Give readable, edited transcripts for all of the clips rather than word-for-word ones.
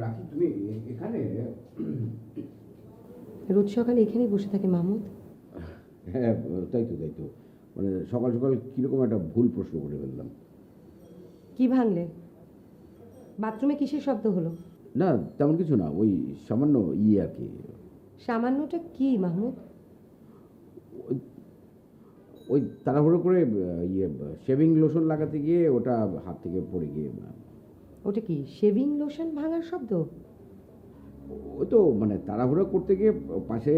রাখি তুমি এখানে? রোজ সকালে এখানেই বসে থাকে মাহমুদ। হ্যাঁ তাই তো মানে সকাল সকাল কীরকম একটা ভুল প্রশ্ন করে ফেললাম। কি ভাঙলে? বাথরুমে কিসের শব্দ হলো? না তেমন কিছু না, ওই সামান্য আর কি। সামান্যটা কি মাহমুদ? ওই তাড়াহুড়ো করে শেভিং লোশন লাগাতে গিয়ে ওটা হাত থেকে পড়ে গিয়ে। ওটা কি শেভিং লোশন ভাঙার শব্দ? ওই তো মানে তাড়াহুড়ো করতে গিয়ে পাশে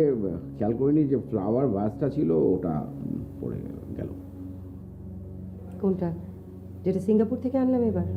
খেয়াল করিনি যে ফ্লাওয়ার ভাসটা ছিল, ওটা পড়ে গেল। কোনটা? যেটা সিঙ্গাপুর থেকে আনলাম এবার?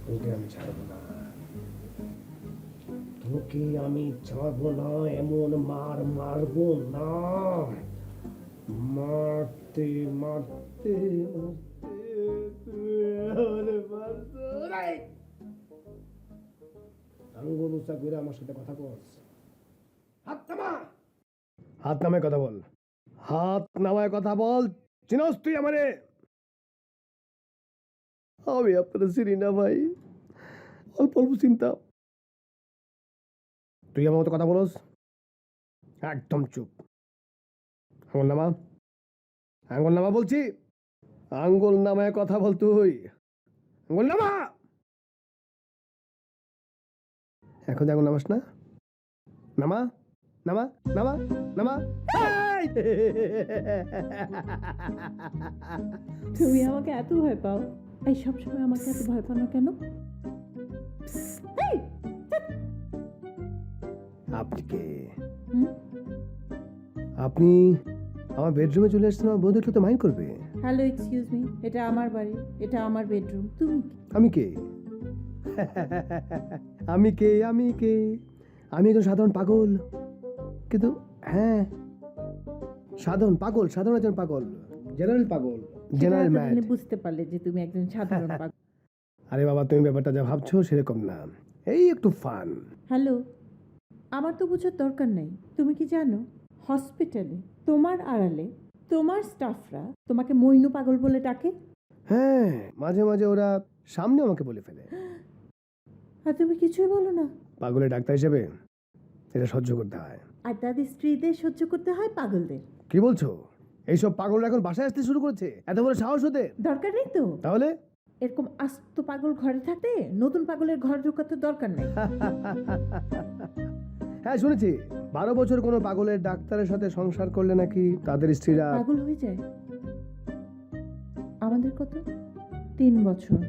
তোকে আমি ছাড়বো না, তোকে আমি ছাড়বো না। এমন মার মারবো না, মারতে মারতে আঙ্গুল উঁচা করে আমার সাথে কথা বল। হাত নামা, হাত নামায় কথা বল, হাত নামায় কথা বল। চিনস তুই আমারে? আমি আপনার চিনি না ভাই, অল্প অল্প চিন্তা। তুই আমার মতো কথা বলস? একদম চুপ। আঙ্গুল নামা, আঙ্গুল নামা বলছি, আঙ্গুল নামায় কথা বল। তুই আঙ্গুল নামা। এখন আঙ্গুল নামাস না? নামা নামা নামা নামা। তুমি আমাকে এত ভয় পাও? এই সবসময় আমাকে এত ভয় পাও না কেন? আপনি কে? হুম? আপনি আমার বেডরুমে চলে আসছেন, আমার বউ দেখলে তো মাইন্ড করবে। হ্যালো, এক্সকিউজ মি, এটা আমার বাড়ি, এটা আমার বেডরুম। তুমি আমি কে? আমি কে? আমি কে? আমি একজন সাধারণ পাগল, কিন্তু হ্যাঁ সাধারণ পাগল, সাধারণ একজন পাগল, জেনারেল পাগল, জেনারেল ম্যাড। বুঝতে পারলে যে তুমি একজন সাধারণ পাগল। আরে বাবা, তুমি ব্যাপারটা যা ভাবছো সেরকম না, এই একটু ফান। হ্যালো, আমার তো বোঝার দরকার নেই। তুমি কি জানো, হসপিটালে তোমার আড়ালে তোমার স্টাফরা তোমাকে মইনু পাগল বলে ডাকে? হ্যাঁ, মাঝে মাঝে ওরা সামনে আমাকে বলে ফেলে। আর তুমি কিছুই বলো না? পাগলের ডাক্তার হিসেবে এটা সহ্য করতে হয়। আর তাদের স্ত্রীদের সহ্য করতে হয় পাগলদের। কি বলছো? এইসব পাগলরা এখন বাসায় আসতে শুরু করেছে, এত বড় সাহস হতে? দরকার নেই তো। তাহলে এরকম আস্ত পাগল ঘরে থাকতে নতুন পাগলের ঘর ঢোকাতে দরকার নেই। হ্যাঁ শুনেছি, 12 বছর কোনো পাগলের ডাক্তারের সাথে সংসার করলে নাকি তাদের স্ত্রীরা পাগল হয়ে যায়। আমাদের কত? 3 বছর।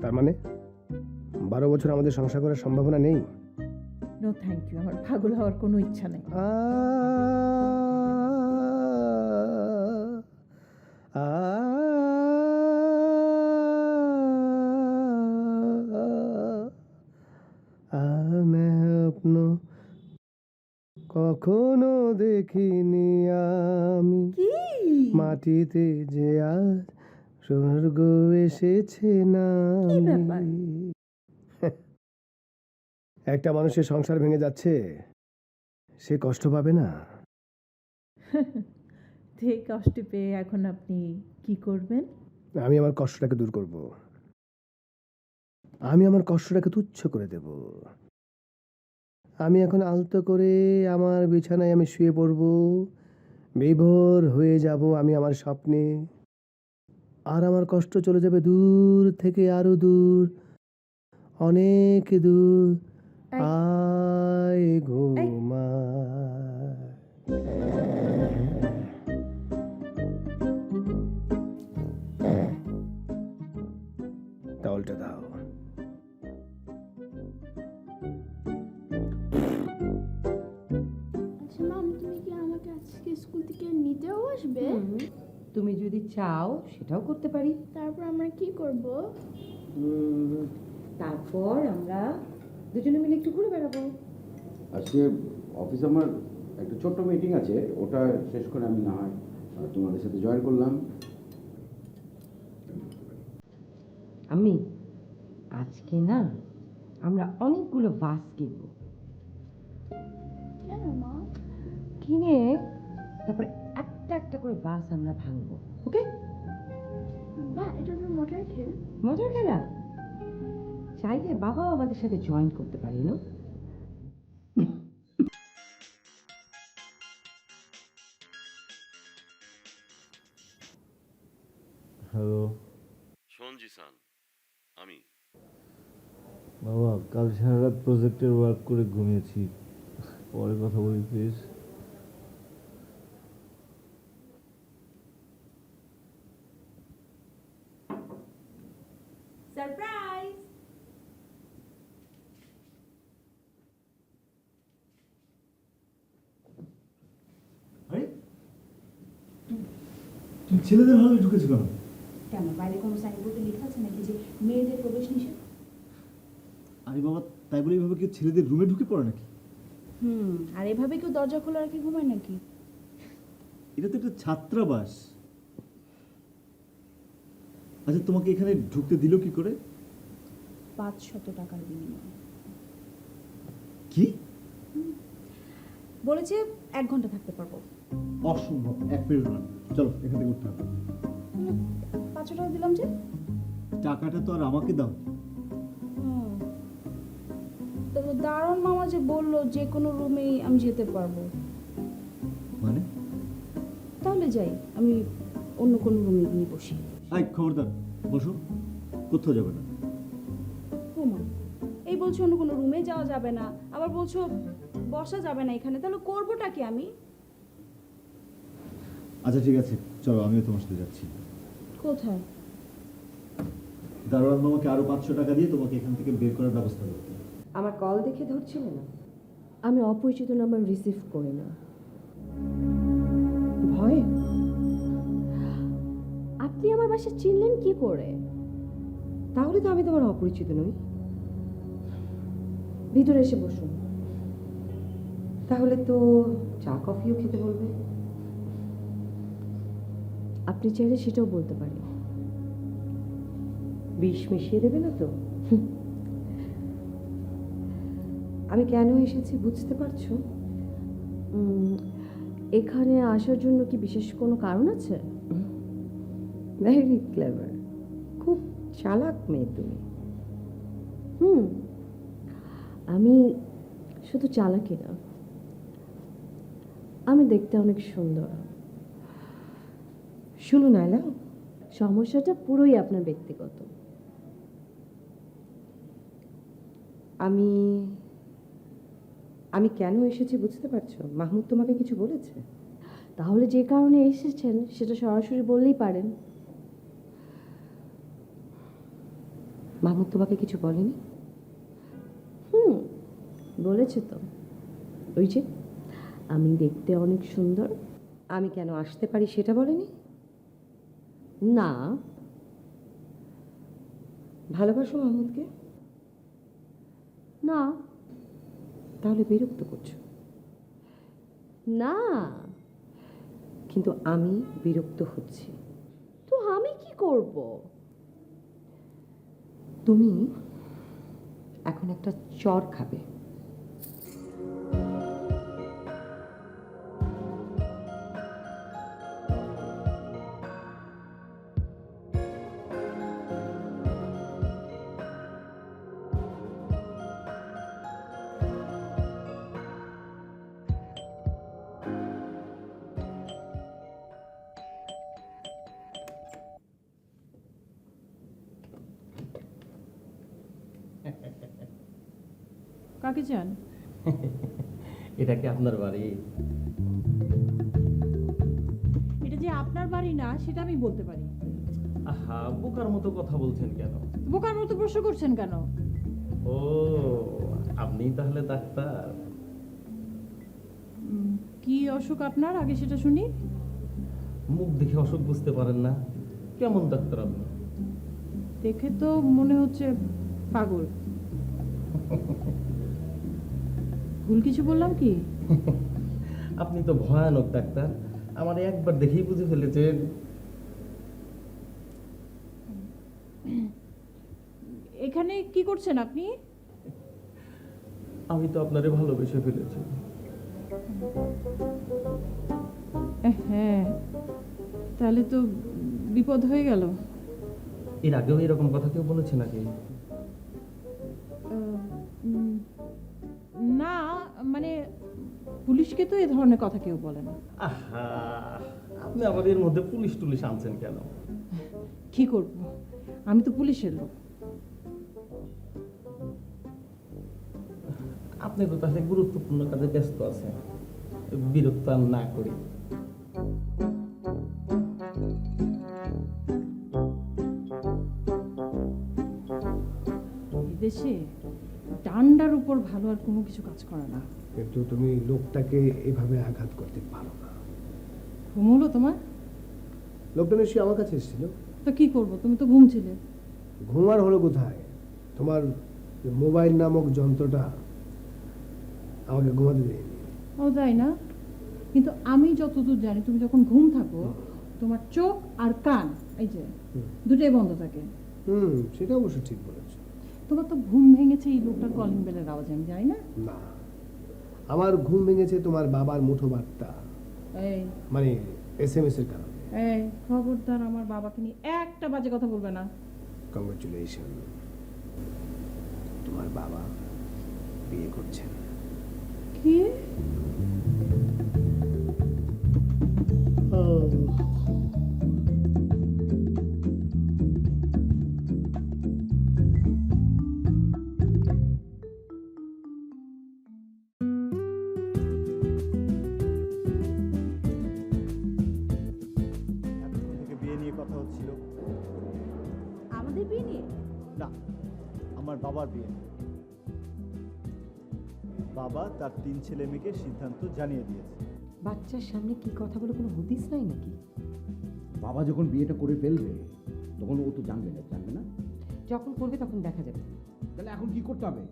তার মানে 12 বছর আমাদের সংসার করার সম্ভাবনা নেই? নো থ্যাংক ইউ, আমার পাগল হওয়ার কোনো ইচ্ছা নেই। কখনো দেখিনি আমি কি মাটিতে যে আজ স্বর্গ এসেছে না। কি ব্যাপার? একটা মানুষের সংসার ভেঙে যাচ্ছে, সে কষ্ট পাবে না? ঠিক কষ্ট পেয়ে এখন আপনি কি করবেন? আমি আমার কষ্টটাকে দূর করব, আমি আমার কষ্টটাকে তুচ্ছ করে দেব। আমি এখন আলতো করে আমার বিছানায় আমি শুয়ে পড়ব, বিভোর হয়ে যাব আমি আমার স্বপ্নে, আর আমার কষ্ট চলে যাবে দূর থেকে আরো দূর, অনেক দূর। আয় ঘুমা। তাওয়ালটা দাও। আচ্ছা মাম, তুমি কি আমাকে আজকে স্কুল থেকে নিতেও আসবে? তুমি যদি চাও সেটাও করতে পারি। তারপর আমরা কি করব? তারপর আমরা দুজনে মিলে একটু ঘুরে বেড়াবো। আজকে অফিসে আমার একটা ছোট্ট মিটিং আছে, ওটা শেষ করে আমি না হয় তোমাদের সাথে জয়েন করলাম। আমি আজকে না আমরা অনেকগুলো বাস কিনবো, কেন মা? কিনে তারপরে একটা একটা করে বাস আমরা ভাঙবো। ওকে? বা এটা তো মজার খেল। মজার খেলা, চাইলে বাবাও আমাদের সাথে জয়েন করতে পারি না? হ্যালো সঞ্জি সান, আমি বাবা, কাল সারা রাত প্রজেক্টের ওয়ার্ক করে ঘুমিয়েছি, পরে কথা বলি প্লিজ। সারপ্রাইজ! আরে তুমি ছেলেদের হলে ঢুকেছো কেন? কেন বাইরে কোনো সাইনবোর্ডে লেখা আছে নাকি যে মেয়েদের প্রবেশ নিষেধ? আরে বাবা, তাই বলে এইভাবে কি ছেলেদের রুমে ঢুকে পড়ে নাকি? আর এভাবে কেউ দরজা খোলা রাখি ঘুমায় নাকি? এটা তো একটা ছাত্রাবাস। আচ্ছা, তোমাকে এখানে ঢুকতে দিল কি করে? 500 টাকার বিনিময়ে। কি? বলেছে 1 ঘন্টা থাকতে পারবো। অসম্ভব, 1 মিনিট না। চলো এখান থেকে উঠতে হবে। 500 টাকা দিলাম যে। টাকাটা তো আর আমাকে দাও। তো দারুণ মামা যে বললো যে কোনো রুমেই আমি যেতে পারবো, মানে? তাহলে যাই, আমি অন্য কোনো রুমে গিয়ে বসি। আই খবরদার, বসো, কোথাও যাবে না। ও মা, এই বলছো অন্য কোনো রুমে যাওয়া যাবে না, আবার বলছো বসা যাবে না এখানে, তাহলে করবোটা কি আমি? আচ্ছা ঠিক আছে, চলো আমিও তোমার সাথে যাচ্ছি। কোথায়? দারোয়ান মামাকে আরো 500 টাকা দিয়ে তোমাকে এখান থেকে বের করার ব্যবস্থা করতে। আমার কল দেখে ধরছিল না। আমি অপরিচিত নাম্বার রিসিভ করি না, ভয়ে। আপনি আমার বাসা চিনলেন কি করে? তাহলে তো আমি তোমার অপরিচিত নই। ভিতরে এসে বসুন, তাহলে তো চা কফিও খেতে বলবে। আপনি চাইলে সেটাও বলতে পারি। বিষ মিশিয়ে দেবে না তো? আমি কেন এসেছি বুঝতে পারছো? এখানে আসার জন্য কি বিশেষ কোনো কারণ আছে? ভেরি ক্লেভার, খুব চালাক মেয়ে তুমি। আমি শুধু চালাকি না, আমি দেখতে অনেক সুন্দর। শুনুন আয়লা, সমস্যাটা পুরোই আপনার ব্যক্তিগত। আমি আমি কেন এসেছি বুঝতে পারছো? মাহমুদ তোমাকে কিছু বলেছে? তাহলে যে কারণে এসেছেন সেটা সরাসরি বললেই পারেন। মাহমুদ তোমাকে কিছু বলেনি? বলেছে তো, ওই যে আমি দেখতে অনেক সুন্দর। আমি কেন আসতে পারি সেটা বলেনি? না, ভালোবাসো মাহমুদকে? না, তাহলে বিরক্ত করছো। না। কিন্তু আমি বিরক্ত হচ্ছি। তো আমি কি করব? তুমি এখন একটা চর খাবে। কাকে চান? এটা কি আপনার বাড়ি? এটা যে আপনার বাড়ি না সেটা আমি বলতে পারি। আহা, বোকার মতো কথা বলছেন কেন? বোকার মতো প্রশ্ন করছেন কেন? ও, আপনি তাহলে ডাক্তার? কি অসুখ আপনার আগে সেটা শুনি। মুখ দেখে অসুখ বুঝতে পারেন না? কেমন ডাক্তার আপনি? দেখে তো মনে হচ্ছে পাগল। ভুল কিছু বললাম কি? আপনি তো ভয়ানক ডাক্তার, আমার একবার দেখেই বুঝে ফেলেছেন। এখানে কি করছেন আপনি? আমি তো আপনারে ভালোবেসে ফেলেছি। হ্যাঁ, তাহলে তো বিপদ হয়ে গেল। এর আগেও এরকম কথা কেউ বলেছে নাকি? না, মানে পুলিশকে তো এ ধরনের কথা কেউ বলে না। আহা, আপনি আমাদের মধ্যে পুলিশ টুলিশ আনছেন কেন? কি করব, আমি তো পুলিশের লোক। আপনি তো তাহলে গুরুত্বপূর্ণ কাজে ব্যস্ত আছেন, বিরক্ত আর না করি। দেশে ডান্ডার উপর ভালো আর কোনো কিছু কাজ করে না। কিন্তু তুমি লোকটাকে এভাবে আঘাত করতে পারো না। ঘুম হলো তোমার? লোকটা নিশ্চয়ই আমার কাছে এসেছিল। তো কি করব, তুমি তো ঘুমছিলে। ঘুমার হলো কোথায়? তোমার যে মোবাইল নামক যন্ত্রটা আমাকে ঘুমাতে দেয়নি। ও তাই না? কিন্তু আমি যতদূর জানি তুমি যখন ঘুম থাকো তোমার চোখ আর কান এই যে দুটোই বন্ধ থাকে। সেটা অবশ্য ঠিক বলেছো। তোমার তো ঘুম ভেঙেছে এই লোকটার কলিং বেলের আওয়াজে, আমি জানি না। না, আমার ঘুম ভেঙেছে তোমার বাবার মুঠো বার্তা, এই মানে SMS এর কারণে। এই খবরদার আমার বাবাকে নিয়ে একটা বাজে কথা বলবে না। কংগ্রেচুলেশন, তোমার বাবা বিয়ে করছেন। কি? বিয়ে নিয়ে কথা হচ্ছিল। আমাদের বিয়ে নিয়ে? না, আমার বাবার বিয়ে নিয়ে। বাবা তার 3 ছেলে মেয়েকে সিদ্ধান্ত জানিয়ে দিয়েছে। বাচ্চার সামনে কি কথা বলে কোনো হদিস নাই নাকি? বাবা যখন বিয়েটা করে ফেলবে তখন ও তো জানবে না। যখন করবে তখন দেখা যাবে। তাহলে এখন কি করতে হবে?